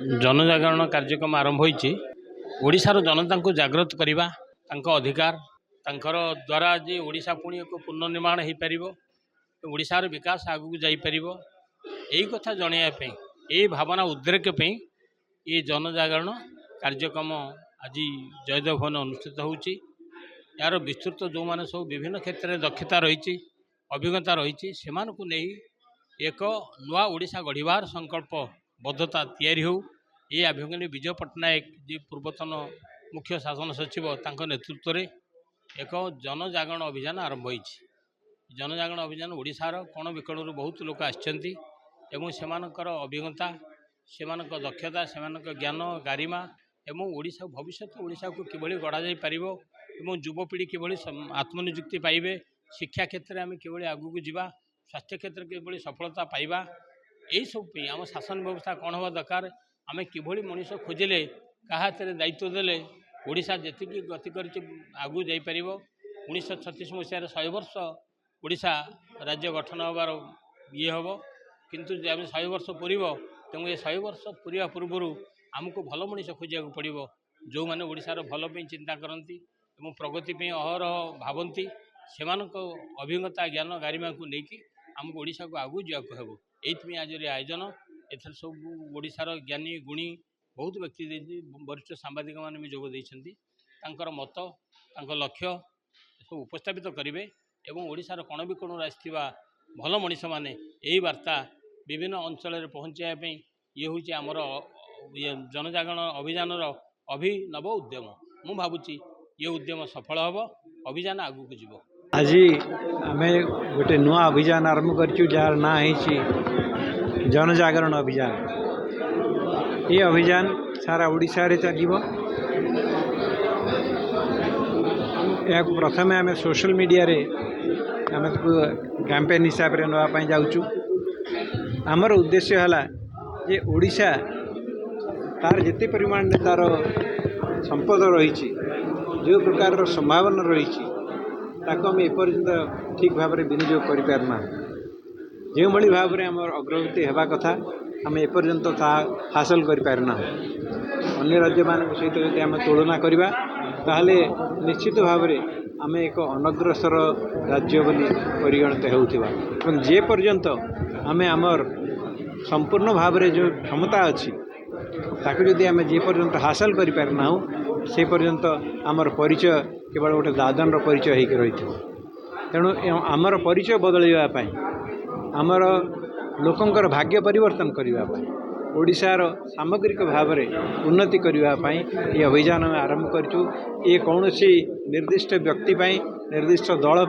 जनजागरण कार्यक्रम आरंभ होईची ओडिशार जनता को जागृत करवा अधिकार तांकर द्वारा जे ओडिशा पुणी एक पुनर्निर्माण हो पार ओडिशार विकास आगू जापर यही कथा जनवाई यही भावना उद्रेक ये जनजागरण कार्यक्रम आज जयदेव भवन अनुष्ठित होची यार विस्तृत जो मैंने सब विभिन्न क्षेत्र में दक्षता रही अभिज्ञता रही से एक नुआ ओडिशा गढ़वार संकल्प बद्धता तैयारी हो ये अभिज्ञानी विजय पट्टनायक जी पूर्वतन मुख्य शासन सचिव तांको नेतृत्व में एक जनजागरण अभियान आरंभ होईची जनजागरण अभियान ओडिशार कोण विकणु बहुत लोक आछंती एवं सेमानकर अभिज्ञता सेमानक दक्षता सेमानक ज्ञान गारिमा एवं ओडिशा भविष्य ओडिशा को किभली गढ़ा जाई परिबो एवं युवपीढ़ी किभली आत्मनियुक्ति पाइबे शिक्षा क्षेत्र में आम किभली आगू जावा स्वास्थ्य क्षेत्र किभली सफलता पाइबा यही सब आम शासन व्यवस्था कौन हवा दरकार आम किभली मनीष खोजिले क्या हाथ में दायित्व देले ओडिशा जी गति कर आगू जापर 1936 मसीह 100 वर्ष ओडिशा राज्य गठन होबार ये हम किंतु आम 100 वर्ष पूरब तेणु ये 100 वर्ष पूरा पूर्वर आमको भल मनीष खोजा पड़ो जो मैंने ओडिशार भल चिंता करती और प्रगति अहरह भावती से अभिज्ञता ज्ञान गारिमा को लेकिन आमको ओडिशा को आगू जावाक हेब ये आज आयोजन एथर सब ओडिशार ज्ञानी गुणी बहुत व्यक्ति वरिष्ठ सांबादिक मैंने भी जोग देइछन्ति तांकर मत तांकर लक्ष्य सब उपस्थापित करेंगे एवं ओडिशार कोण विकोण आसथिबा भल मनीष माने यही वार्ता विभिन्न अंचल पहुँचापी ये हूँ आमर जनजागरण अभियान अभिनव उद्यम मु भावुची ये उद्यम सफल हम अभियान आगू को जीव आज आम गोटे नुआ अभियान आरंभ कर जार ना जनजागरण अभियान ये अभियान सारा ओडिशा रे चलिबो या प्रथम आम सोशल मीडिया रे आम कैंपेन हिसाब से नापी जाऊँ आमर उद्देश्य है जे ओडिशा तार जिते परिमाण तार संपद रही जो प्रकार संभावना रही आम एपर्यंत ठीक भाव में विनियोग करना जो भाव में आम अग्रगति होगा कथा आम एपर्यंत हासिल करना अन्य राज्य मान सहित जब आम तुलना करवा ताहले निश्चित भाव में आम एक अनग्रसर राज्य बोली परिगणित होउथिबा जे पर्यंत आम आमर संपूर्ण भाव में जो क्षमता अच्छी ताकि जदि आम जे पर्यंत हासिल करना से पर्यंत आमर परिचय केवल गोटे दादन परिचय होकर रही तेणु आमर परिचय बदलवाई आमर लोकंकर भाग्य परिवर्तन करने ओडिशार सामग्रिक भाव में उन्नति करने ये अभियान आरंभ करूँ ये कौन सी निर्दिष्ट व्यक्ति निर्दिष्ट दल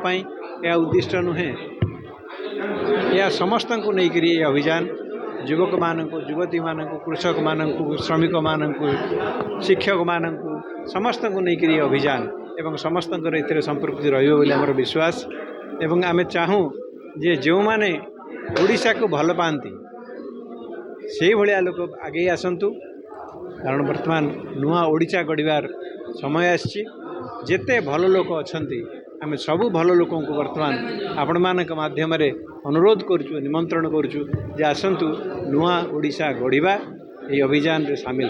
या उद्दिष्ट नुहे या समस्त को लेकर ये अभियान युवक मानक युवती मानक कृषक मानक श्रमिक मानक शिक्षक मानक समस्त को लेकर ये अभियान एवं समस्त संपृक्ति रही विश्वास एवं आम चाहूँ जे जो माने ओडिशा को भल पाती से भाया लोक आगे आसतु कारण बर्तमान नुआ ओडिशा गढ़वार समय आसी जेते भल लोक अच्छा आम सबू भल लोक को बर्तमान आपण मान माध्यम अनुरोध करुचु निमंत्रण करुचु जे आसतु नुआ ओडिशा गढ़वा ये अभियान रे सामिल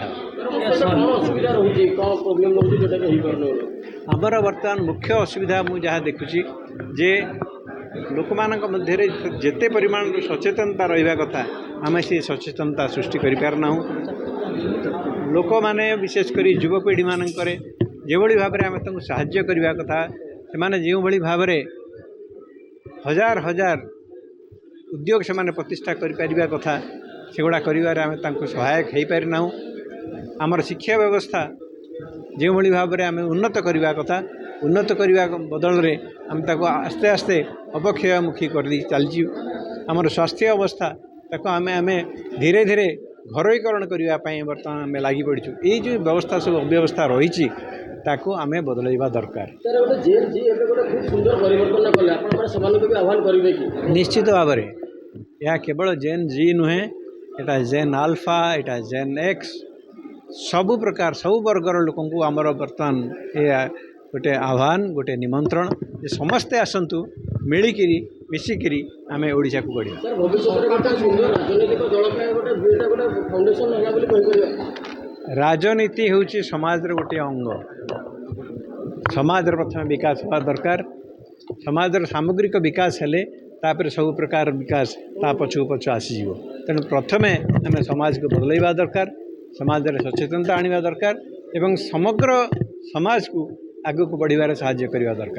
आमर बर्तमान मुख्य असुविधा मुझे जहाँ देखुची जे लोक मान मध्य जेते परिमाण सचेतनता रहा कथा आम से सचेतनता सृष्टि करना लोक मैंने विशेषकर युवपीढ़ी मानक जो भाव में आम साहाय्य करने कथा से जो भाव में हजार हजार उद्योग से प्रतिष्ठा कर कथा से गुड़ा कर सहायक हो पारिना आमर शिक्षा व्यवस्था जो भाव में आम उन्नत करने कथा उन्नत करने बदल में आम आस्ते आस्ते अपक्षयमुखी कर चलची आमर स्वास्थ्य अवस्था ताको आम धीरे धीरे घरोईकरण करने बर्तमान आम लगी पड़ू ये जो व्यवस्था सब अव्यवस्था रही आम बदलवा दरकार निश्चित भाव में यह केवल जेन जी नुहे एटा जेन आल्फा एटा जेन एक्स सबु प्रकार सबु वर्गर लोक आमर बर्तमान ये गोटे आह्वान गोटे निमंत्रण समस्ते आसतु मिलिकी मिसिकी आम ओडिशा को गढ़ा सर भविष्य गोटे सुंदर राजनैतिक दल गोटे बिलटा गोटे फाउंडेशन है बोली कहि राजनीति हूँ समाज गोटे अंग समाज प्रथम विकास हवा दरकार समाज सामग्रिक विकास हेले तापर सब प्रकार विकास ता पछू पछ आसीज तेणु प्रथमे आम समाज को बदलैवा दरकार समाज रे सचेतनता आनिबा दरकार एवं समग्र समाज को आगक बढ़िबार साहाय्य करबा दरकार।